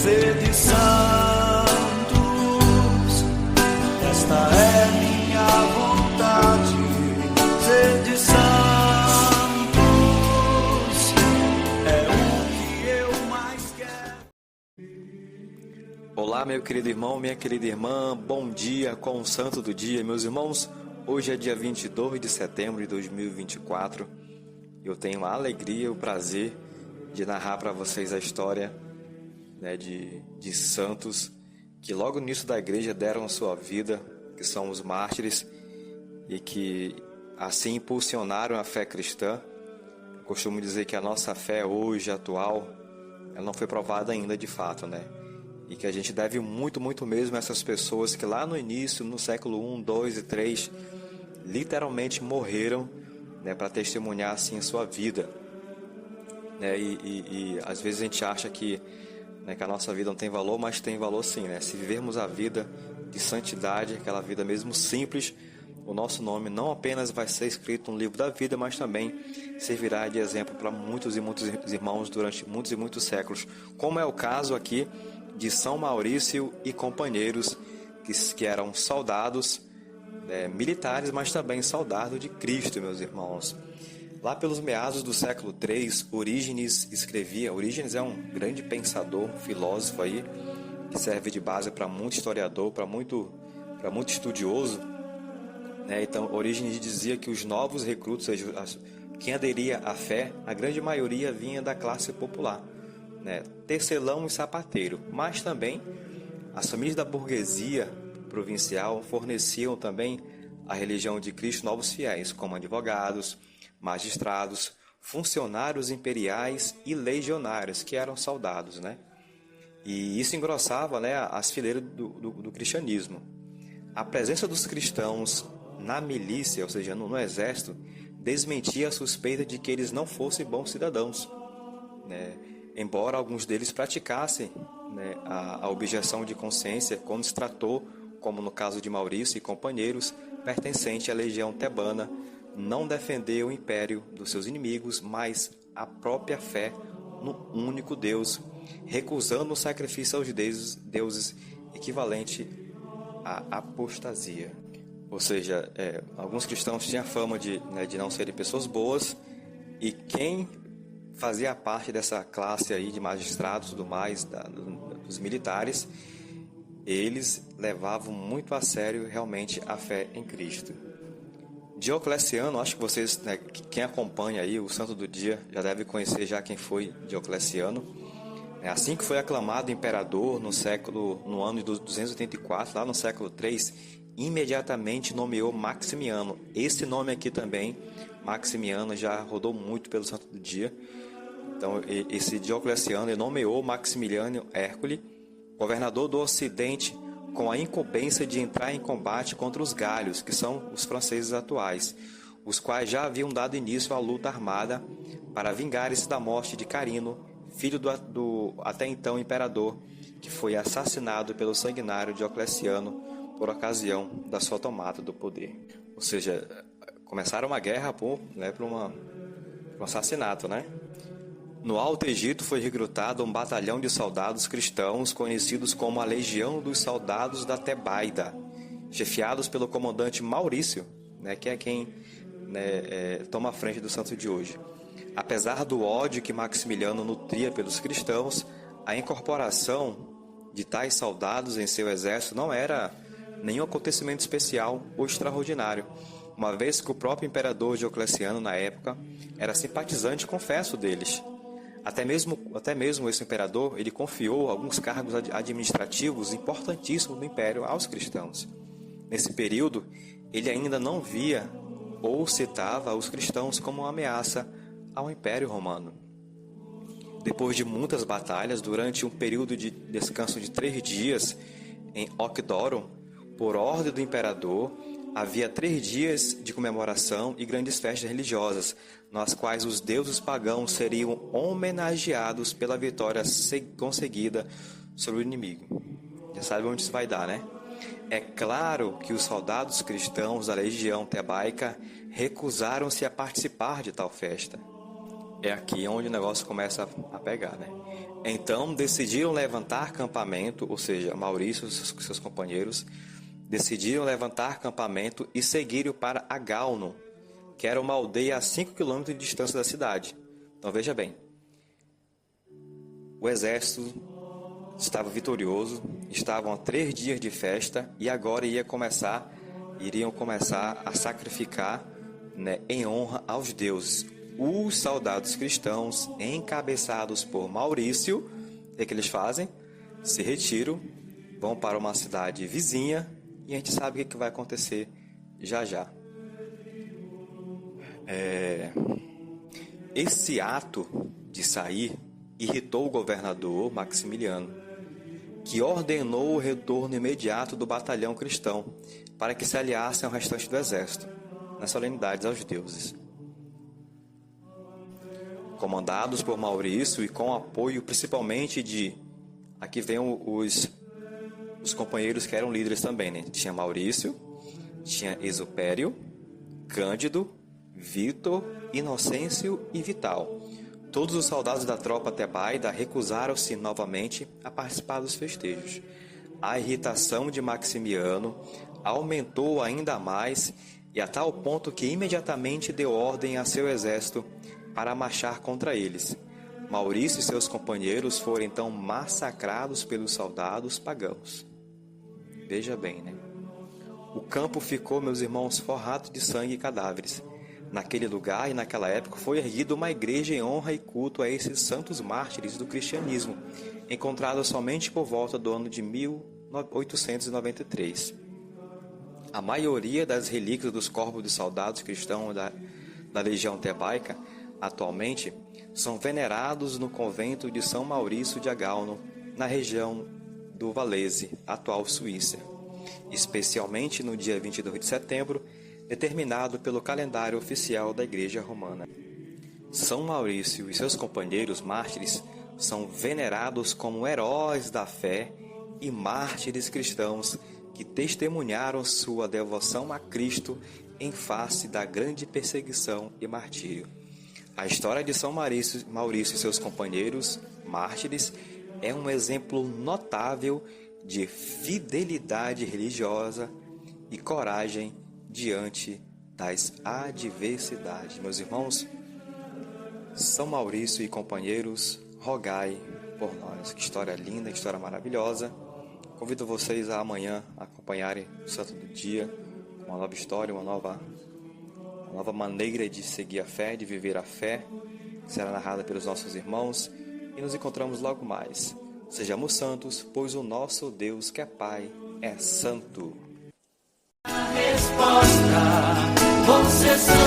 Sede santos, esta é minha vontade. Sede santos, é o que eu mais quero. Olá, meu querido irmão, minha querida irmã, bom dia com o santo do dia, meus irmãos. Hoje é dia 22 de setembro de 2024. Eu tenho a alegria e o prazer de narrar para vocês a história, né, de santos que logo no início da igreja deram sua vida, que são os mártires, e que assim impulsionaram a fé cristã. Eu costumo dizer que a nossa fé hoje, atual, ela não foi provada ainda de fato, né? E que a gente deve muito, muito mesmo a essas pessoas que lá no início, no século I, II e III, literalmente morreram, né, para testemunhar assim a sua vida, né? E às vezes a gente acha que, né, que a nossa vida não tem valor, mas tem valor sim, né? Se vivermos a vida de santidade, aquela vida mesmo simples, o nosso nome não apenas vai ser escrito no livro da vida, mas também servirá de exemplo para muitos e muitos irmãos durante muitos e muitos séculos, como é o caso aqui de São Maurício e companheiros, que eram soldados, militares, mas também soldados de Cristo, meus irmãos. Lá pelos meados do século III, Orígenes escrevia. Orígenes é um grande pensador, filósofo aí, que serve de base para muito historiador, para muito estudioso, né? Então, Orígenes dizia que os novos recrutos, ou seja, quem aderia à fé, a grande maioria vinha da classe popular, né? Tecelão e sapateiro, mas também as famílias da burguesia provincial forneciam também à religião de Cristo novos fiéis, como advogados, magistrados, funcionários imperiais e legionários, que eram soldados, né? E isso engrossava, né, as fileiras do cristianismo. A presença dos cristãos na milícia, ou seja, no exército, desmentia a suspeita de que eles não fossem bons cidadãos, né? Embora alguns deles praticassem, né, a objeção de consciência quando se tratou, como no caso de Maurício e companheiros, pertencente à legião tebana, não defender o império dos seus inimigos, mas a própria fé no único Deus, recusando o sacrifício aos deuses equivalente à apostasia. Ou seja, alguns cristãos tinham a fama de não serem pessoas boas, e quem fazia parte dessa classe aí de magistrados e tudo mais, dos militares, eles levavam muito a sério realmente a fé em Cristo. Diocleciano, acho que vocês, né, quem acompanha aí o Santo do Dia, já deve conhecer já quem foi Diocleciano. Assim que foi aclamado imperador no ano de 284, lá no século III, imediatamente nomeou Maximiano. Esse nome aqui também, Maximiano, já rodou muito pelo Santo do Dia. Então, esse Diocleciano, ele nomeou Maximiliano Hércules governador do Ocidente, com a incumbência de entrar em combate contra os galhos, que são os franceses atuais, os quais já haviam dado início à luta armada para vingarem-se da morte de Carino, filho do até então imperador, que foi assassinado pelo sanguinário Diocleciano por ocasião da sua tomada do poder. Ou seja, começaram uma guerra por um assassinato, né? No Alto Egito foi recrutado um batalhão de soldados cristãos conhecidos como a Legião dos Soldados da Tebaida, chefiados pelo comandante Maurício, né, que é quem, né, toma a frente do santo de hoje. Apesar do ódio que Maximiliano nutria pelos cristãos, a incorporação de tais soldados em seu exército não era nenhum acontecimento especial ou extraordinário, uma vez que o próprio imperador Diocleciano, na época, era simpatizante, confesso, deles. Até mesmo esse imperador, ele confiou alguns cargos administrativos importantíssimos do império aos cristãos. Nesse período, ele ainda não via ou citava os cristãos como uma ameaça ao Império Romano. Depois de muitas batalhas, durante um período de descanso de 3 dias em Ocdorum, por ordem do imperador, havia 3 dias de comemoração e grandes festas religiosas, nas quais os deuses pagãos seriam homenageados pela vitória conseguida sobre o inimigo. Já sabe onde isso vai dar, né? É claro que os soldados cristãos da legião tebaica recusaram-se a participar de tal festa. É aqui onde o negócio começa a pegar, né? Então decidiram levantar campamento, ou seja, Maurício e seus companheiros decidiram levantar campamento e seguiram para Agauno, que era uma aldeia a 5 km de distância da cidade. Então veja bem, o exército estava vitorioso, estavam a 3 dias de festa e agora iriam começar a sacrificar, né, em honra aos deuses. Os soldados cristãos, encabeçados por Maurício, o que eles fazem? Se retiram, vão para uma cidade vizinha e a gente sabe o que vai acontecer já já. Esse ato de sair irritou o governador Maximiliano, que ordenou o retorno imediato do batalhão cristão para que se aliassem ao restante do exército, nas solenidades aos deuses. Comandados por Maurício e com apoio principalmente de... Aqui vem os companheiros que eram líderes também, né? Tinha Maurício, tinha Exupério, Cândido, Vítor, Inocêncio e Vital. Todos os soldados da tropa tebaida recusaram-se novamente a participar dos festejos. A irritação de Maximiano aumentou ainda mais e a tal ponto que imediatamente deu ordem a seu exército para marchar contra eles. Maurício e seus companheiros foram então massacrados pelos soldados pagãos. Veja bem, né? O campo ficou, meus irmãos, forrado de sangue e cadáveres. Naquele lugar e naquela época foi erguida uma igreja em honra e culto a esses santos mártires do cristianismo, encontrada somente por volta do ano de 1893. A maioria das relíquias dos corpos de soldados cristãos da Legião Tebaica, atualmente, são venerados no convento de São Maurício de Agauno, na região do Valese, atual Suíça, especialmente no dia 22 de setembro, determinado pelo calendário oficial da Igreja Romana. São Maurício e seus companheiros mártires são venerados como heróis da fé e mártires cristãos que testemunharam sua devoção a Cristo em face da grande perseguição e martírio. A história de São Maurício e seus companheiros mártires é um exemplo notável de fidelidade religiosa e coragem diante das adversidades. Meus irmãos, São Maurício e companheiros, rogai por nós. Que história linda, que história maravilhosa. Convido vocês a amanhã acompanharem o Santo do Dia, uma nova história, uma nova maneira de seguir a fé, de viver a fé, que será narrada pelos nossos irmãos, e nos encontramos logo mais. Sejamos santos, pois o nosso Deus, que é Pai, é santo. A resposta, você sabe.